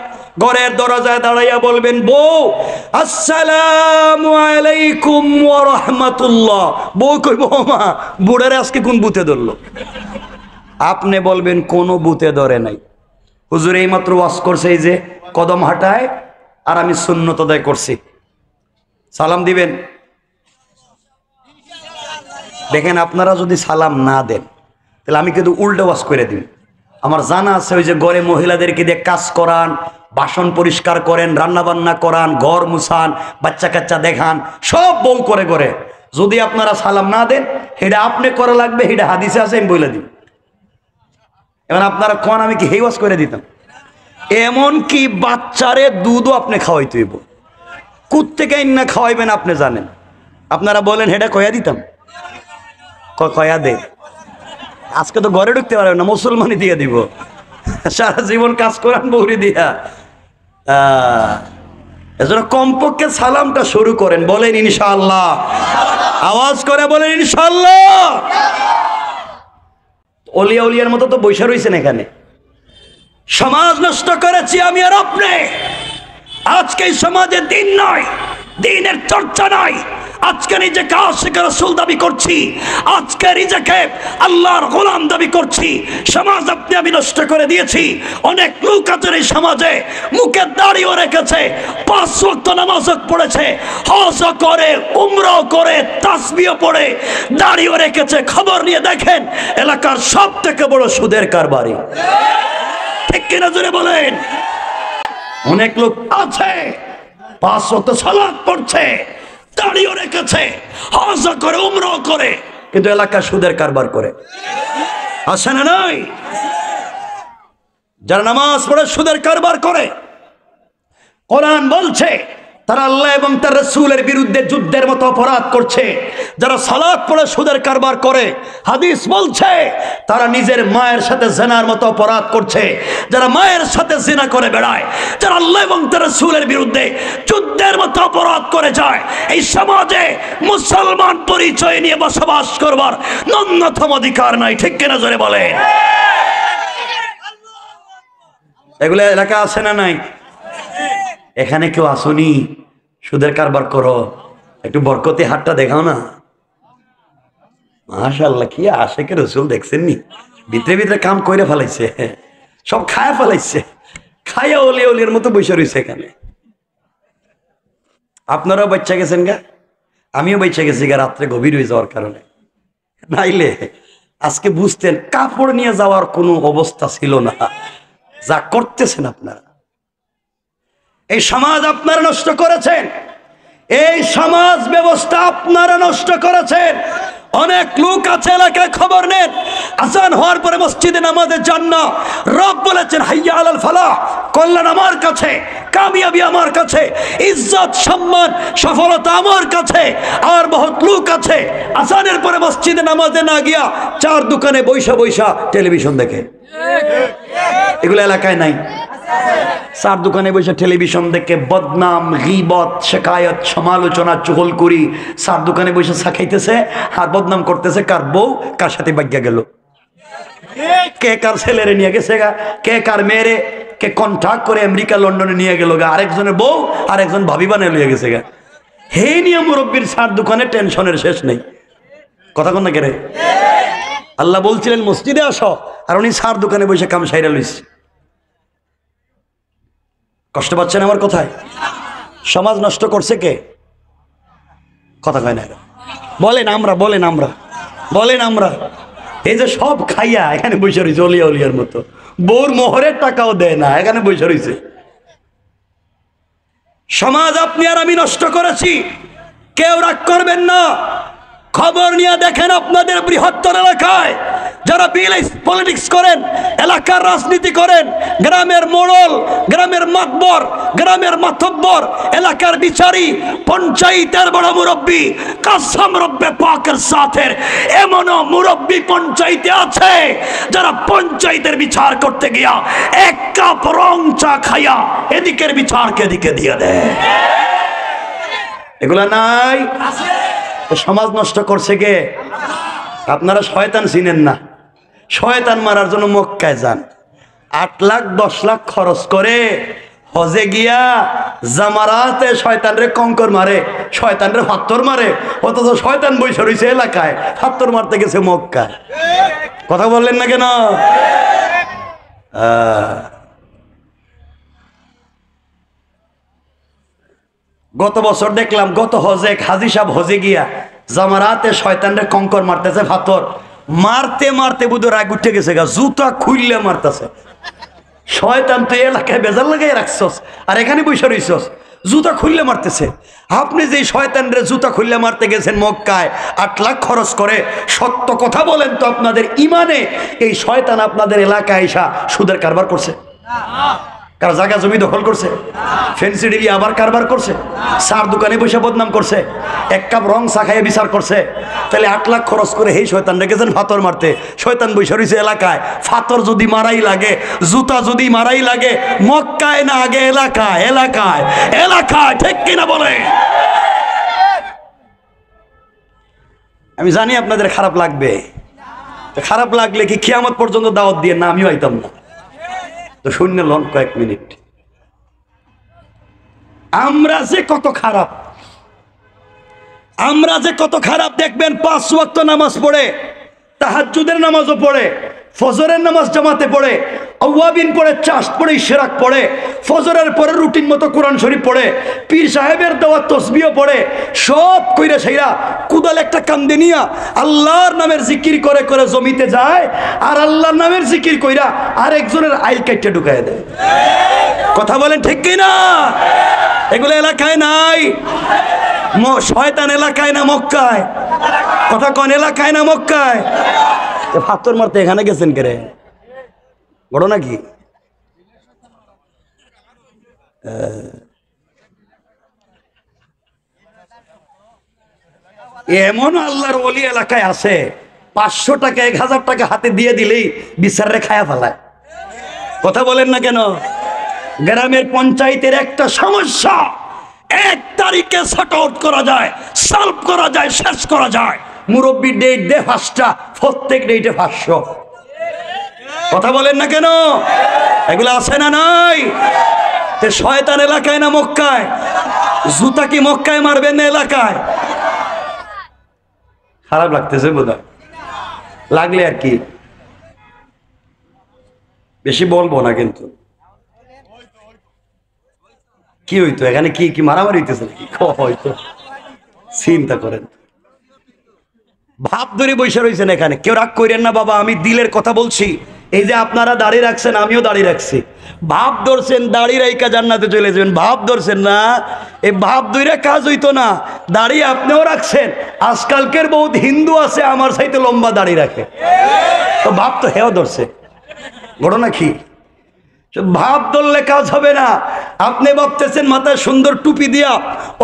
ঘরের দরজায় দাঁড়াইয়া বলবেন বউ আসসালামু আলাইকুম ওয়া রাহমাতুল্লাহ। বউ কইব মা বুড়ারে আজকে কোন বুতে ধরলো? আপনি বলবেন কোনো বুতে ধরে নাই, হুজুর এইমাত্র ওয়াজ করছে এই যে কদম হাঁটায়, আর আমি সুন্নত আদায় করছি। সালাম দিবেন? দেখেন আপনারা যদি সালাম না দেন তাহলে আমি কিন্তু উল্টো ওয়াজ করে দিই। আমার জানা আছে ওই যে ঘরে মহিলাদেরকে দিয়ে কাজ করান, বাসন পরিষ্কার করেন, রান্না বান্না করান, ঘর মুছান, বাচ্চা কাচ্চা দেখান, সব বউ করে করে। যদি আপনারা সালাম না দেন এটা আপনি করা লাগবে, এটা হাদিসে আছে, আমি বলে দিই। এবার আপনারা কোন আমি কি হেই ওয়াজ করে দিতাম? এমন কি বাচ্চারে দুধও আপনি খাওয়াইতে হইব, কুত্তেকে না খাওয়াইবেন আপনি জানেন। আপনারা বলেন হেটা কয়া দিতাম? কয়া দে, আজকে তো ঘরে ঢুকতে পারবে না, মুসলমানই দিয়ে দিব, সারা জীবন কাজ করান বৌরি দিয়া। এজন্য কমপক্ষে সালামটা শুরু করেন, বলেন ইনশাআল্লাহ, আওয়াজ করে বলেন ইনশাআল্লাহ। অলিয়া উলিয়ার মতো তো বৈশা রয়েছেন এখানে। সমাজ নষ্ট করেছি আমি আর আপনি। আজকে এই সমাজে দিন নয়, দিনের চর্চা নয়, আজকে নিজেকে আশিক রাসূল দাবি করছি, আজকে নিজেকে আল্লাহর গোলাম দাবি করছি। সমাজ আপনি আমি নষ্ট করে দিয়েছি। অনেক লোক আছে এই সমাজে মুখে দাড়িও রেখেছে, 5 ওয়াক্ত নামাজও পড়েছে, হজ করে, উমরাও করে, তাসবিহও পড়ে, দাড়িও রেখেছে। খবর নিয়ে দেখেন এলাকার সব থেকে বড় সুদের কারবারি। ঠিক কিনা জোরে বলেন? অনেক লোক আছে 5 ওয়াক্ত সালাত পড়ছে, দাড়িও রেখেছে, হজ করে, উমরাও করে, কিন্তু এলাকা সুদের কারবার করে। আছে না নাই? যারা নামাজ পড়ে সুদের কারবার করে। কোরআন বলছে তারা আল্লাহ এবং তার রাসূলের বিরুদ্ধে যুদ্ধের মতো অপরাধ করছে। যারা সালাত পড়ে সুদের কারবার করে, হাদিস বলছে তারা নিজের মায়ের সাথে জিনার মতো অপরাধ করছে। যারা মায়ের সাথে জিনা করে বেড়ায়, যারা আল্লাহ এবং তার রাসূলের বিরুদ্ধে যুদ্ধের মতো অপরাধ করে যায়, এই সমাজে মুসলমান পরিচয় নিয়ে বসবাস করবার ন্যূনতম অধিকার নাই। ঠিক কিনা জোরে বলে? এগুলো এলাকা আছে না নাই? এখানে কেউ আসুনি সুদের কারবার করো, একটু বরকতি হাতটা দেখাও না। মাশাআল্লাহ, কি আশেকে রসুল দেখছেন নি, ভিতরে ভিতরে কাম কইরে ফেলাইছে, সব খায়া ফেলাইছে, খায়া ওলি ওলির মতো বসে রয়েছে এখানে। আপনারাও বাচ্চা গেছেন গা, আমিও বাচ্চা গেছি গা রাত্রে গভীর হয়ে যাওয়ার কারণে। নাইলে আজকে বুঝতেন কাপড় নিয়ে যাওয়ার কোনো অবস্থা ছিল না। যা করতেছেন আপনারা, এই সমাজ আপনারা নষ্ট করেছেন, এই সমাজ ব্যবস্থা আপনারা নষ্ট করেছেন। অনেক লোক আছে এলাকায়, খবর নেন, আজান হওয়ার পরে মসজিদে নামাজে যান না। রব বলেছেন হাইয়া আলাল ফালাহ, কল্যাণ আমার কাছে, কামিয়াবি আমার কাছে, ইজ্জত সম্মান সফলতা আমার কাছে। আর বহুত লোক আছে আজানের পরে মসজিদে নামাজে না গিয়া চার দোকানে বৈশা বৈশা টেলিভিশন দেখে। এগুলো এলাকায় নাই? চার দোকানে বসে টেলিভিশন দেখে বদনাম, গীবত, শিকায়ত, সমালোচনা, চুগলখড়ি, চার দোকানে বসে চা খাইতেছে আর বদনাম করতেছে কার বউ কার সাথে বাগ্যা গেল, কে কার ছেলেরে নিয়ে গেছে গা, কে কার মেয়েরে কে কন্ট্রাক্ট করে আমেরিকা লন্ডনে নিয়ে গেল গা, আরেকজনের বউ আরেকজন ভাবি বানিয়ে লিয়ে গেছে গা। হে নিয়ে মুরব্বীর চার দোকানে টেনশনের শেষ নেই। কথা কন না কেরে? আল্লাহ বলছিলেন মসজিদে আসো, আর উনি চার দোকানে বসে কাম সাইরা লইছে। কষ্ট পাচ্ছেন আমার কথায়? সমাজ নষ্ট করছে কে? কথা কয় না, বলেন আমরা, বলেন আমরা, বলেন আমরা। এই যে সব খাইয়া এখানে বসে রয়েছে অলিয়া অলিয়ার মতো, বউর মোহরের টাকাও দেয় না, এখানে বসে রয়েছে। সমাজ আপনি আর আমি নষ্ট করেছি, কেউ রাগ করবেন না। খবর নিয়ে দেখেন আপনাদের বৃহত্তর এলাকায় যারা পলিটিক্স করেন, এলাকার রাজনীতি করেন, গ্রামের মোড়ল, গ্রামের মাতবর, গ্রামের মাতব্বর, এলাকার বিচারী, পঞ্চায়েতের বড় মুরব্বী, কাসম রব্বে পাকের সাথের এমনও মুরব্বী পঞ্চায়েতে আছে যারা পঞ্চায়েতের বিচার করতে গিয়া এক কাপ রং চা খাইয়া এদিকের বিচারকে এদিকে দিয়ে দেয়। এগুলা নাই? সমাজ নষ্ট করছে কে? আপনারা শয়তান চিনেন না। শয়তান মারার জন্য মক্কায় যান, 8 লাখ 10 লাখ খরচ করে হজে গিয়া জামারাতে শয়তানরে কঙ্কর মারে, শয়তানরে পাথর মারে, অথচ শয়তান বসে রয়েছে এলাকায়, পাথর মারতে গেছে মক্কায়। কথা বললেন না কেন? গত বছর দেখলাম, গত হজে হাজি সাহেব হজে গিয়া জামারাতে শয়তানরে কঙ্কর মারতেছে, পাথর মারতে মারতে বুধ রাগ উঠে গেছে গা, জুতা খুললে মারতেছে। শয়তান তো এলাকায় বেজার লাগাই রাখছস, আর এখানে বসে রইছস, জুতা খুললে মারতেছে। আপনি যে শয়তানরে জুতা খুললে মারতে গেছেন মক্কায় 8 লাখ খরচ করে, সত্য কথা বলেন তো আপনাদের ইমানে এই শয়তান আপনাদের এলাকায় এসা সুদের কারবার করছে? কার জায়গা জমি দখল করছে? ফেন্সি ডিবি আবার কারবার করছে? চার দোকানে বসে বদনাম করছে? এক কাপ রং চা খাইয়ে বিচার করছে? তাহলে 8 লাখ খরচ করে এই শয়তান রেখেছেন ফাতর মারতে, শয়তান বসে রয়েছে এলাকায়। ফাতর যদি মারাই লাগে, জুতা যদি মারাই লাগে, মক্কায় না আগে এলাকায়, এলাকায়, এলাকায়। ঠিক কিনা বলে? আমি জানি আপনাদের খারাপ লাগবে, খারাপ লাগলে কি কিয়ামত পর্যন্ত দাওয়াত দিয়ে না আমিও আইতাম না। তো শূন্য লন কয়েক মিনিট। আমরা যে কত খারাপ, আমরা যে কত খারাপ দেখবেন। 5 ওয়াক্ত নামাজ পড়ে, তাহাজ্জুদের নামাজও পড়ে, ফজরের নামাজ জামাতে পড়ে, আওয়াবিন পড়ে, চাষ্ট পড়ে, ইশরাক পড়ে, ফজরের পরে রুটিন মতো কোরআন শরীফ পড়ে, পীর সাহেবের দেওয়া তসবিহ পড়ে, সব কইরা সেইরা কুদাল একটা কান্দে নিয়া আল্লাহর নামের জিকির করে করে জমিতে যায়, আর আল্লাহর নামের জিকির কইরা আরেকজনের আইল কাইটে ঢুকায় দেয়। কথা বলেন ঠিক কিনা? এগুলো এলাকায় নাই? শয়তান এলাকায় না মক্কায়? কথা কোন এলাকায় না মক্কায়? পাথর মারতে এখানে গেছেন কে রে? বড় নাকি? এমন আল্লাহর ওলি এলাকায় আছে 500 টাকা 1000 টাকা হাতে দিয়ে দিলেই বিচারে খায়া ফেলায়। কথা বলেন না কেন? গ্রামের পঞ্চায়েতের একটা সমস্যা 1 তারিখে সর্ট আউট করা যায়, সলভ করা যায়, শেষ করা যায়। মুরব্বী ডেট দে 5টা, প্রত্যেক ডেটে 500। কথা বলেন না কেন? এগুলো আছে না নাই? তে শয়তান এলাকায় না মক্কায়? জুতা কি মক্কায় মারবেন না এলাকায়? খারাপ লাগতেছে বোধহয়, লাগলে আর কি বেশি বলবো না। কিন্তু কি হইতো এখানে? কি কি মারামারি হইতেছে নাকি? হয়তো চিন্তা করেন, ভাব ধরে বসে রয়েছেন এখানে। কেউ রাগ করেন না বাবা, আমি দিলের কথা বলছি। এই যে আপনারা দাড়ি রাখছেন, আমিও দাড়ি রাখছি। ভাব ধরছেন দাড়ি রাইকা জান্নাতে চলে যাবেন, ভাব ধরছেন না। এই ভাব ধরে কাজ হইতো না। দাড়ি আপনিও রাখছেন, আজকালকের বহুত হিন্দু আছে আমার সাইতে লম্বা দাড়ি রাখে, তো ভাব তো হেও ধরছে। ঘটনা কি? ভাব ধরলে কাজ হবে না। আপনি ভাবতেছেন মাথায় সুন্দর টুপি দিয়া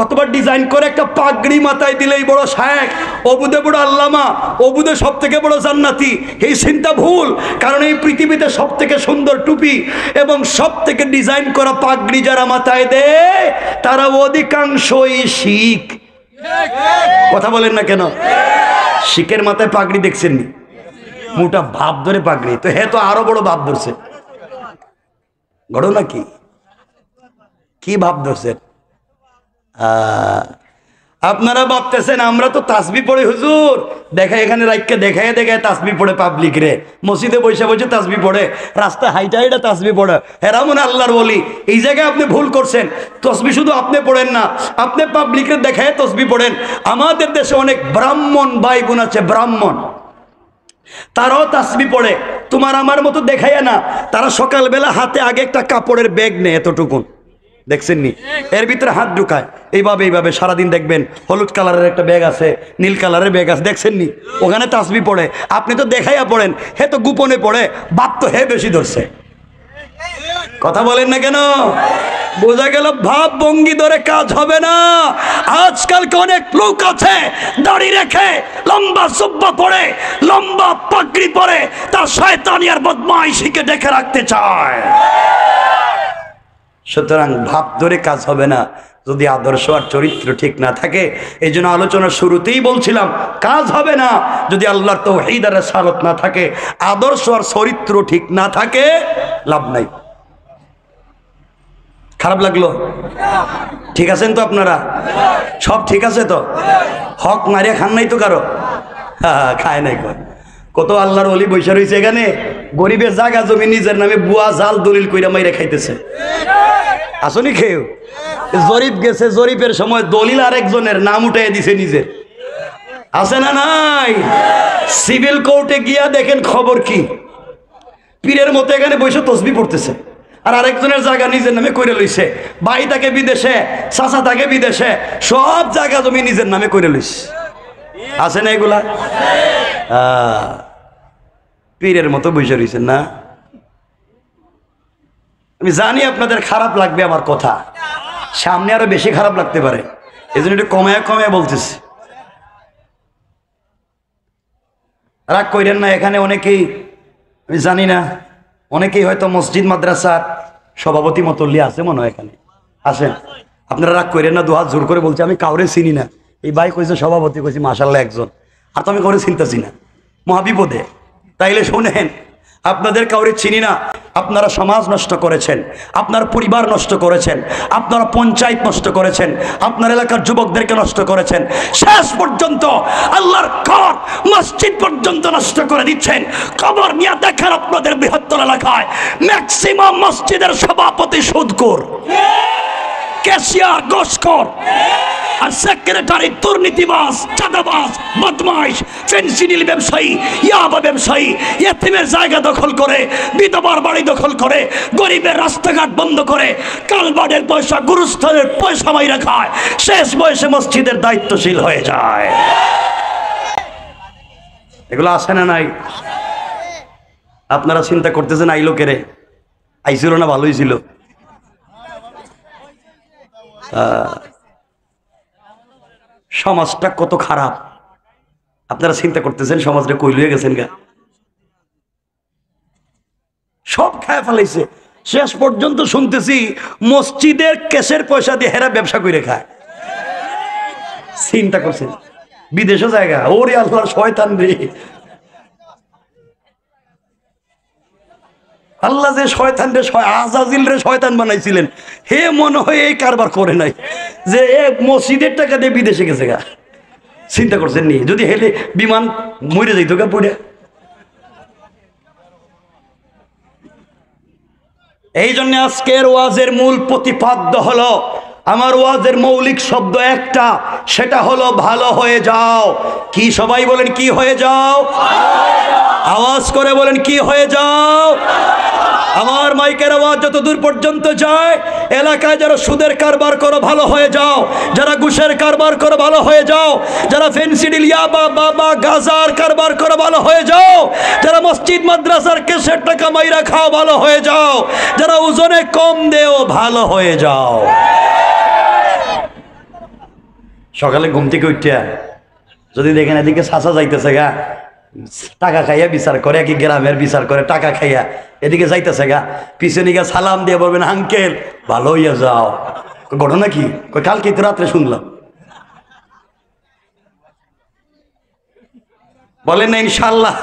অথবা ডিজাইন করে একটা পাগড়ি মাথায় দিলেই বড় শায়েখ, অবুদে বড় আল্লামা, অবুদে সব থেকে বড় জান্নাতি। এই চিন্তা ভুল। কারণ এই পৃথিবীতে সব থেকে সুন্দর টুপি এবং সব থেকে ডিজাইন করা পাগড়ি যারা মাথায় দেয় তারা অধিকাংশই শিখ। কথা বলেন না কেন? শিখের মাথায় পাগড়ি দেখছেন নি? মোটা ভাব ধরে পাগড়ি, তো হে তো আরো বড় ভাব ধরছে। ঘটনা কি? কি ভাব ধরছেন? আপনারা ভাবতেছেন আমরা তো তাসবি পড়ে হুজুর, দেখা এখানে রাইখকে দেখায় দেখায় তাসবি পড়ে পাবলিক রে, মসজিদে বসে বসে তাসবি পড়ে, রাস্তায় হাইটা হাইটা তাসবি পড়ে, হেরা মনে আল্লাহর বলি। এই জায়গায় আপনি ভুল করছেন। তসবি শুধু আপনি পড়েন না, আপনি পাবলিকের দেখায় তসবি পড়েন। আমাদের দেশে অনেক ব্রাহ্মণ ভাই বোন আছে, ব্রাহ্মণ, তারাও তাসবি পড়ে, তোমার আমার মতো দেখাইয়া না। তারা সকালবেলা হাতে আগে একটা কাপড়ের ব্যাগ নেয়, এতটুকুন, দেখছেন নি? এর ভিতরে হাত ঢুকায় এইভাবে এইভাবে। সারাদিন দেখবেন হলুদ কালারের একটা ব্যাগ আছে, নীল কালারের ব্যাগ আছে, দেখছেন নি? ওখানে তাসবি পড়ে। আপনি তো দেখাইয়া পড়েন, হে তো গোপনে পড়ে, বাপ তো হে বেশি ধরছে। কথা বলেন না কেন? বোঝা গেল ভাব ভঙ্গি ধরে কাজ হবে না। আজকালকে অনেক লোক আছে দাড়ি রেখে, লম্বা সুব্বা পড়ে, লম্বা পাগড়ি পরে, তার শয়তানি আর বদমাইশিকে দেখে রাখতে চায়। সুতরাং ভাব ধরে কাজ হবে না যদি আদর্শ আর চরিত্র ঠিক না থাকে। এই জন্য আলোচনার শুরুতেই বলছিলাম কাজ হবে না যদি আল্লাহর তাওহীদ আর রিসালাত না থাকে, আদর্শ আর চরিত্র ঠিক না থাকে, লাভ নাই। খারাপ লাগলো? ঠিক আছেন তো আপনারা? সব ঠিক আছে তো? হক মারিয়া খান নাই তো কারো? খায় নাই। কত আল্লাহর ওলি বৈশা রয়েছে এখানে, গরিবের জায়গা জমি নিজের নামে বুয়া জাল দলিল কইরা মাইরা খাইতেছে। আসনি খেয়েও জরিপ গেছে, জরিপের সময় দলিল আরেকজনের নাম উঠাই দিছে নিজের। আছে না নাই? সিভিল কোর্টে গিয়া দেখেন খবর কি, পীরের মতো এখানে বসে তসবি পড়তেছে আর আরেকজনের জায়গা নিজের নামে কইরা লইছে। ভাই তাকে বিদেশে, চাচা তাকে বিদেশে, সব জায়গা জমি নিজের নামে কইরা লইছে। আছে না এগুলা? পীরের মতো বসে রয়েছেন না? আমি জানি আপনাদের খারাপ লাগবে আমার কথা, সামনে আরো বেশি খারাপ লাগতে পারে, এই জন্য একটু কমায় কমায় বলতেছি। রাগ কইরেন না। এখানে অনেকেই, আমি জানি না, অনেকেই হয়তো মসজিদ মাদ্রাসার সভাপতি মতল্লি আছে মনে হয় এখানে। আসেন, আপনারা রাগ কইরেন না, দুহাত জোর করে বলছি, আমি কাউরে চিনি না। এই ভাই কইছে সভাপতি, কইছি মাশাআল্লাহ একজন, আর তো আমি কাউরে চিনতেছি না, মহাবিপদে। তাইলে শোনেন, আপনাদের কাউরে চিনি না। আপনারা সমাজ নষ্ট করেছেন, আপনার পরিবার নষ্ট করেছেন, আপনারা পঞ্চায়েত নষ্ট করেছেন, আপনার এলাকার যুবকদেরকে নষ্ট করেছেন, শেষ পর্যন্ত আল্লাহর ঘর মসজিদ পর্যন্ত নষ্ট করে দিচ্ছেন। খবর নিয়ে দেখেন আপনাদের বৃহত্তর এলাকায় ম্যাক্সিমাম মসজিদের সভাপতি সুদখোর, ক্যাশিয়ার ঘুষখোর, আর সেক্রেটারি দুর্নীতিবাজ, চাঁদাবাজ, বদমাইশ, ফেন্সিডিল ব্যবসায়ী, ইয়াবা ব্যবসায়ী, ইয়েতিমের জায়গা দখল করে, বিধবার বাড়ি দখল করে, গরিবের রাস্তাঘাট বন্ধ করে, কালবাড়ের পয়সা, গুরুস্থানের পয়সা মাইরা খায়, শেষ বয়সে মসজিদের দায়িত্বশীল হয়ে যায়। এগুলো আসে না নাই? আপনারা চিন্তা করতেছেন আইলো কেরে? আইছিল না ভালোই ছিল? সমাজটা কত খারাপ। আপনারা চিন্তা করতেছেন সমাজে কই লইয়া গেছেন গা, সব খায় ফেলাইছে। শেষ পর্যন্ত শুনতেছি মসজিদের ক্যাশের পয়সা দিয়ে হেরা ব্যবসা করে খায়। চিন্তা করছেন বিদেশও জায়গা, ওরে আল্লাহ শয়তান রে, আল্লাহ যে শয়তান রে আজাজিল রে শয়তান বানাইছিলেন, হে মনে হয় এই কারবার করে নাই যে এক মসজিদের টাকা দিয়ে বিদেশে গেছে গা। চিন্তা করছেন নি যদি হেলে বিমান মরে যাইতো গা পড়ে। এই জন্য আজকের ওয়াজের মূল প্রতিপাদ্য হলো, আমার ওয়াজের মৌলিক শব্দ একটা, সেটা হলো ভালো হয়ে যাও। কি সবাই বলেন কি হয়ে যাও? আওয়াজ করে বলেন কি হয়ে যাও? আমার মাইকের আওয়াজ যত দূর পর্যন্ত যায়, এলাকায় যারা সুদের কারবার করো ভালো হয়ে যাও, যারা ঘুষের কারবার করো ভালো হয়ে যাও, যারা ফেন্সিডিল ইয়াবা বাবা গাজার কারবার করো ভালো হয়ে যাও, যারা মসজিদ মাদ্রাসার কেসের টাকা মাইরা খাও ভালো হয়ে যাও, যারা ওজনে কম দেও ভালো হয়ে যাও। সকালে ঘুম থেকে উঠিয়া যদি দেখেন এদিকে চাচা যাইতেছে গা, টাকা খাইয়া বিচার করে, কি গ্রামের বিচার করে টাকা খাইয়া এদিকে যাইতেছে গা, পিছনে গিয়ে সালাম দিয়ে বলবেন আঙ্কেল ভালো হইয়া যাও। ঘটনা কি? কালকে তো রাত্রে শুনলাম। বলেন না ইনশাল্লাহ?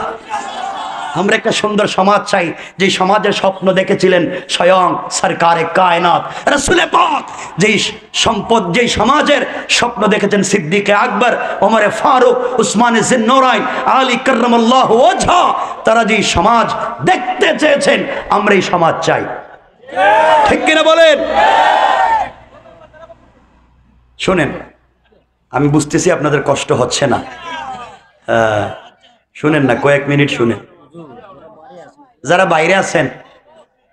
আমরা একটা সুন্দর সমাজ চাই, যে সমাজের স্বপ্ন দেখেছিলেন স্বয়ং সরকারে কায়নাত রাসূলে পাক, যেই সম্পদ যেই সমাজের স্বপ্ন দেখেছেন সিদ্দিকে আকবর, ওমরে ফারুক, উসমানে জিন্নুরাইন, আলী কাররামাল্লাহু ওয়াজহা, তারা যেই সমাজ দেখতে চেয়েছেন আমরা এই সমাজ চাই। ঠিক কিনা বলেন? শুনেন, আমি বুঝতেছি আপনাদের কষ্ট হচ্ছে না, শুনেন না, কয়েক মিনিট শুনেন। যারা বাইরে আছেন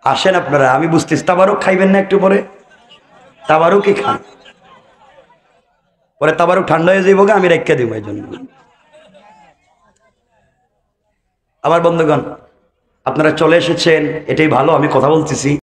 আসেন আপনারা, আমি বুঝতেছি তাবারুক খাইবেন না একটু পরে? তাবারুকই খান, পরে তাবারুক ঠান্ডা হয়ে যাইব, আমি রেখে দিব। এই জন্য আমার বন্ধুগণ আপনারা চলে এসেছেন, এটাই ভালো, আমি কথা বলতেছি।